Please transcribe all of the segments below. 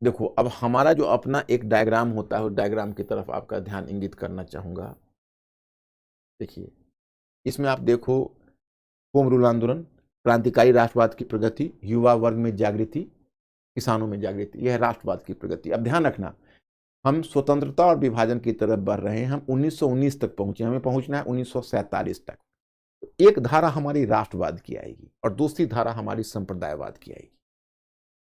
देखो, अब हमारा जो अपना एक डायग्राम होता है, उस डायग्राम की तरफ आपका ध्यान इंगित करना चाहूंगा। देखिए, इसमें आप देखो, होम रूल आंदोलन, क्रांतिकारी राष्ट्रवाद की प्रगति, युवा वर्ग में जागृति, किसानों में जागृति, यह है राष्ट्रवाद की प्रगति। अब ध्यान रखना, हम स्वतंत्रता और विभाजन की तरफ बढ़ रहे हैं। हम 1919 तक पहुंचे, हमें पहुंचना है 1947 तक। एक धारा हमारी राष्ट्रवाद की आएगी और दूसरी धारा हमारी संप्रदायवाद की आएगी।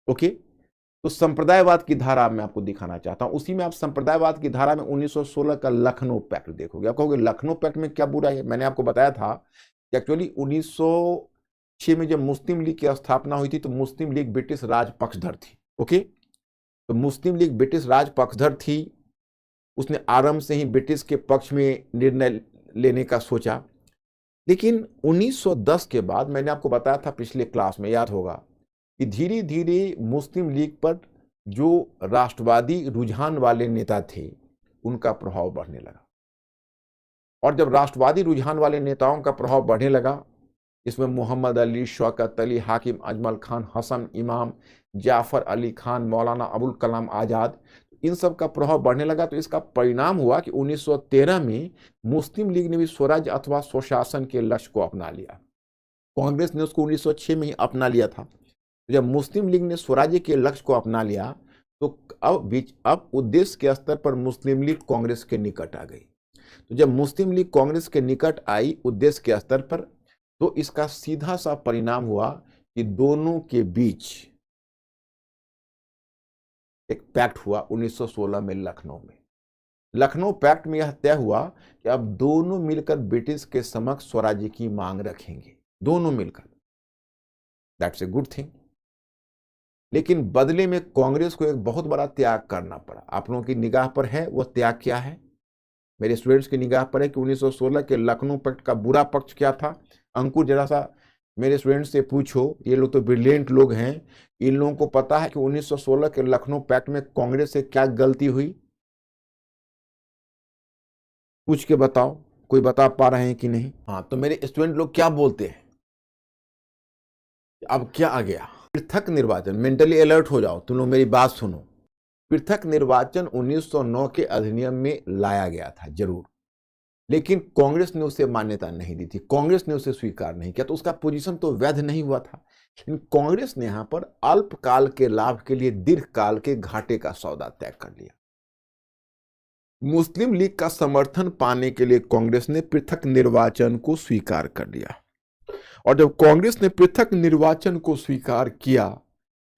ओके, तो संप्रदायवाद की धारा मैं आपको दिखाना चाहता हूं। उसी में आप संप्रदायवाद की धारा में 1916 का लखनऊ पैक्ट देखोगे। आप कहोगे लखनऊ पैक्ट में क्या बुरा है? मैंने आपको बताया था कि एक्चुअली 1906 में जब मुस्लिम लीग की स्थापना हुई थी तो मुस्लिम लीग ब्रिटिश राज पक्षधर थी। ओके, तो मुस्लिम लीग ब्रिटिश राज पक्षधर थी, उसने आरंभ से ही ब्रिटिश के पक्ष में निर्णय लेने का सोचा। लेकिन 1910 के बाद मैंने आपको बताया था पिछले क्लास में, याद होगा, कि धीरे धीरे मुस्लिम लीग पर जो राष्ट्रवादी रुझान वाले नेता थे उनका प्रभाव बढ़ने लगा। और जब राष्ट्रवादी रुझान वाले नेताओं का प्रभाव बढ़ने लगा, इसमें मोहम्मद अली, शौकत अली, हाकिम अजमल खान, हसन इमाम, जाफर अली खान, मौलाना अबुल कलाम आज़ाद, इन सब का प्रभाव बढ़ने लगा। तो इसका परिणाम हुआ कि 1913 में मुस्लिम लीग ने भी स्वराज्य अथवा स्वशासन के लक्ष्य को अपना लिया। कांग्रेस ने उसको 1906 में ही अपना लिया था। जब मुस्लिम लीग ने स्वराज्य के लक्ष्य को अपना लिया तो अब उद्देश्य के स्तर पर मुस्लिम लीग कांग्रेस के निकट आ गई। तो जब मुस्लिम लीग कांग्रेस के निकट आई उद्देश्य के स्तर पर, तो इसका सीधा सा परिणाम हुआ कि दोनों के बीच एक पैक्ट हुआ 1916 में लखनऊ में। लखनऊ पैक्ट में यह तय हुआ कि अब दोनों मिलकर ब्रिटिश के समक्ष स्वराज्य की मांग रखेंगे, दोनों मिलकर। That's a good thing. लेकिन बदले में कांग्रेस को एक बहुत बड़ा त्याग करना पड़ा। आप लोगों की निगाह पर है वो त्याग क्या है? मेरे स्टूडेंट्स की निगाह पर है कि 1916 के लखनऊ पैक्ट का बुरा पक्ष क्या था। अंकुर, जरा सा मेरे स्टूडेंट्स से पूछो, ये लोग तो ब्रिलियंट लोग हैं, इन लोगों को पता है कि 1916 के लखनऊ पैक्ट में कांग्रेस से क्या गलती हुई? पूछ के बताओ, कोई बता पा रहे हैं कि नहीं? हाँ, तो मेरे स्टूडेंट लोग क्या बोलते हैं? अब क्या आ गया? पृथक निर्वाचन। मेंटली अलर्ट हो जाओ तुम लोग, मेरी बात सुनो। पृथक निर्वाचन 1909 के अधिनियम में लाया गया था जरूर, लेकिन कांग्रेस ने उसे मान्यता नहीं दी थी, कांग्रेस ने उसे स्वीकार नहीं किया, तो उसका पोजीशन तो वैध नहीं हुआ था। लेकिन कांग्रेस ने यहां पर अल्पकाल के लाभ के लिए दीर्घकाल के घाटे का सौदा तय कर लिया। मुस्लिम लीग का समर्थन पाने के लिए कांग्रेस ने पृथक निर्वाचन को स्वीकार कर लिया। और जब कांग्रेस ने पृथक निर्वाचन को स्वीकार किया,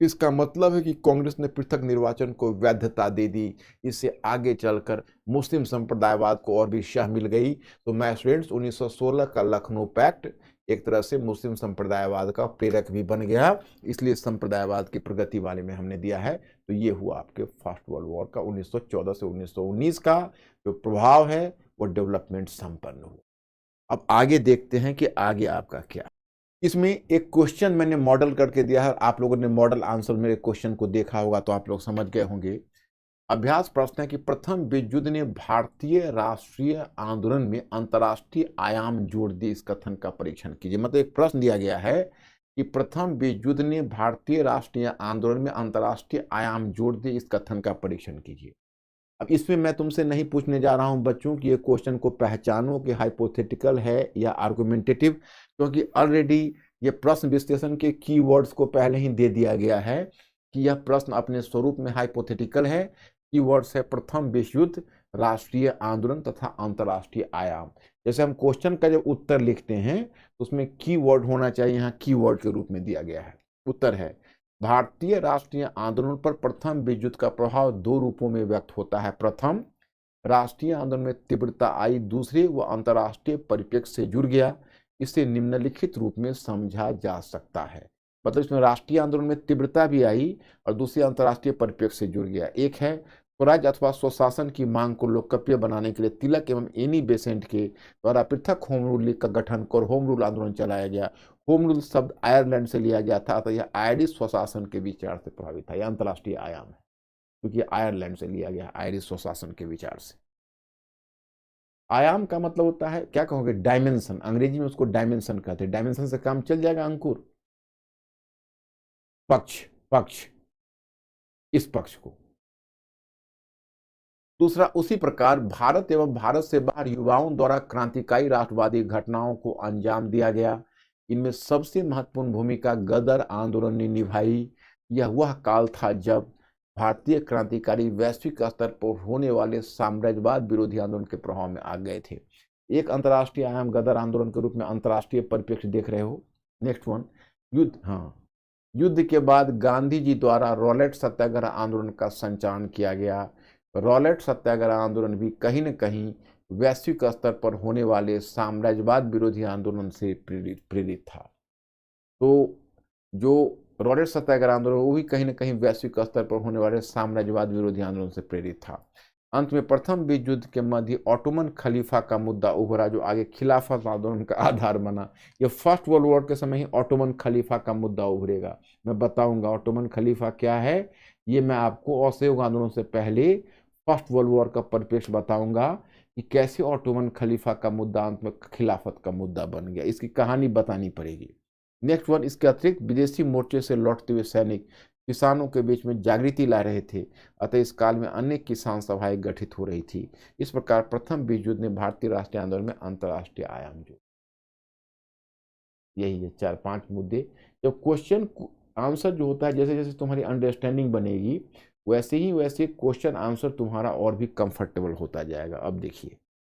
इसका मतलब है कि कांग्रेस ने पृथक निर्वाचन को वैधता दे दी। इससे आगे चलकर मुस्लिम संप्रदायवाद को और भी शह मिल गई। तो मैं स्टूडेंट्स, 1916 का लखनऊ पैक्ट एक तरह से मुस्लिम संप्रदायवाद का प्रेरक भी बन गया, इसलिए संप्रदायवाद की प्रगति वाले में हमने दिया है। तो ये हुआ आपके फर्स्ट वर्ल्ड वॉर का 1914 से 1919 का जो प्रभाव है वो डेवलपमेंट संपन्न हुआ। अब आगे देखते हैं कि आगे आपका क्या। इसमें एक क्वेश्चन मैंने मॉडल करके दिया है, आप लोगों ने मॉडल आंसर मेरे क्वेश्चन को देखा होगा तो आप लोग समझ गए होंगे। अभ्यास प्रश्न है कि प्रथम विश्व युद्ध ने भारतीय राष्ट्रीय आंदोलन में अंतर्राष्ट्रीय आयाम जोड़ दिए, इस कथन का परीक्षण कीजिए। मतलब एक प्रश्न दिया गया है कि प्रथम विश्व युद्ध ने भारतीय राष्ट्रीय आंदोलन में अंतर्राष्ट्रीय आयाम जोड़ दिए, इस कथन का परीक्षण कीजिए। अब इसमें मैं तुमसे नहीं पूछने जा रहा हूं बच्चों कि ये क्वेश्चन को पहचानो कि हाइपोथेटिकल है या आर्गुमेंटेटिव, क्योंकि ऑलरेडी ये प्रश्न विश्लेषण के कीवर्ड्स को पहले ही दे दिया गया है कि यह प्रश्न अपने स्वरूप में हाइपोथेटिकल है। कीवर्ड्स है प्रथम विश्व युद्ध, राष्ट्रीय आंदोलन तथा अंतर्राष्ट्रीय आयाम। जैसे हम क्वेश्चन का जब उत्तर लिखते हैं तो उसमें कीवर्ड होना चाहिए, यहाँ कीवर्ड के रूप में दिया गया है। उत्तर है भारतीय राष्ट्रीय आंदोलन पर प्रथम विश्व युद्ध का प्रभाव दो रूपों में व्यक्त होता है। प्रथम, राष्ट्रीय आंदोलन में तीव्रता आई। दूसरे, वह अंतर्राष्ट्रीय परिप्रेक्ष्य से जुड़ गया। इसे निम्नलिखित रूप में समझा जा सकता है। मतलब इसमें राष्ट्रीय आंदोलन में तीव्रता भी आई और दूसरी अंतर्राष्ट्रीय परिप्रेक्ष्य से जुड़ गया। एक है स्वराज अथवा स्वशासन की मांग को लोकप्रिय बनाने के लिए तिलक एवं एनी बेसेंट के द्वारा पृथक होम रूल लीग का गठन कर होम रूल आंदोलन चलाया गया। होम रूल शब्द आयरलैंड से लिया गया था, तो यह आयरिश स्वशासन के विचार से प्रभावित था। यह अंतर्राष्ट्रीय आयाम है क्योंकि आयरलैंड से लिया गया, आयरिश स्वशासन के विचार से। आयाम का मतलब होता है, क्या कहोगे, डायमेंशन। अंग्रेजी में उसको डायमेंशन कहते हैं। डायमेंशन से काम चल जाएगा अंकुर। पक्ष, पक्ष इस पक्ष को। दूसरा, उसी प्रकार भारत एवं भारत से बाहर युवाओं द्वारा क्रांतिकारी राष्ट्रवादी घटनाओं को अंजाम दिया गया। इनमें सबसे महत्वपूर्ण भूमिका गदर आंदोलन ने निभाई। यह वह काल था जब भारतीय क्रांतिकारी वैश्विक स्तर पर होने वाले साम्राज्यवाद विरोधी आंदोलन के प्रभाव में आ गए थे। एक अंतर्राष्ट्रीय आयाम गदर आंदोलन के रूप में अंतर्राष्ट्रीय परिप्रेक्ष्य देख रहे हो। नेक्स्ट वन, युद्ध। हाँ, युद्ध के बाद गांधी जी द्वारा रॉलेट सत्याग्रह आंदोलन का संचालन किया गया। रॉलेट सत्याग्रह आंदोलन भी कहीं न कहीं वैश्विक स्तर पर होने वाले साम्राज्यवाद विरोधी आंदोलन से प्रेरित था। तो जो रॉलेट सत्याग्रह आंदोलन वो भी कहीं न कहीं वैश्विक स्तर पर होने वाले साम्राज्यवाद विरोधी आंदोलन से प्रेरित था। अंत में प्रथम विश्व युद्ध के मध्य ऑटोमन खलीफा का मुद्दा उभरा, जो आगे खिलाफत आंदोलन का आधार बना। ये फर्स्ट वर्ल्ड वॉर के समय ही ऑटोमन खलीफा का मुद्दा उभरेगा। मैं बताऊंगा ऑटोमन खलीफा क्या है, ये मैं आपको असहयोग आंदोलन से पहले फर्स्ट वर्ल्ड वॉर का परिप्रेक्ष्य बताऊंगा कि कैसे ऑटोमन खलीफा का मुद्दा अंत में खिलाफत का मुद्दा बन गया। इसकी कहानी बतानी पड़ेगी। नेक्स्ट वन, इसके अतिरिक्त विदेशी मोर्चे से लौटते हुए सैनिक किसानों के बीच में जागृति ला रहे थे, अतः इस काल में अनेक किसान सभाएं गठित हो रही थी। इस प्रकार प्रथम विश्व युद्ध ने भारतीय राष्ट्रीय आंदोलन में अंतर्राष्ट्रीय आयाम जोड़ा। यही है 4-5 मुद्दे। जब क्वेश्चन आंसर जो होता है, जैसे जैसे तुम्हारी अंडरस्टैंडिंग बनेगी वैसे ही वैसे क्वेश्चन आंसर तुम्हारा और भी कंफर्टेबल होता जाएगा। अब देखिए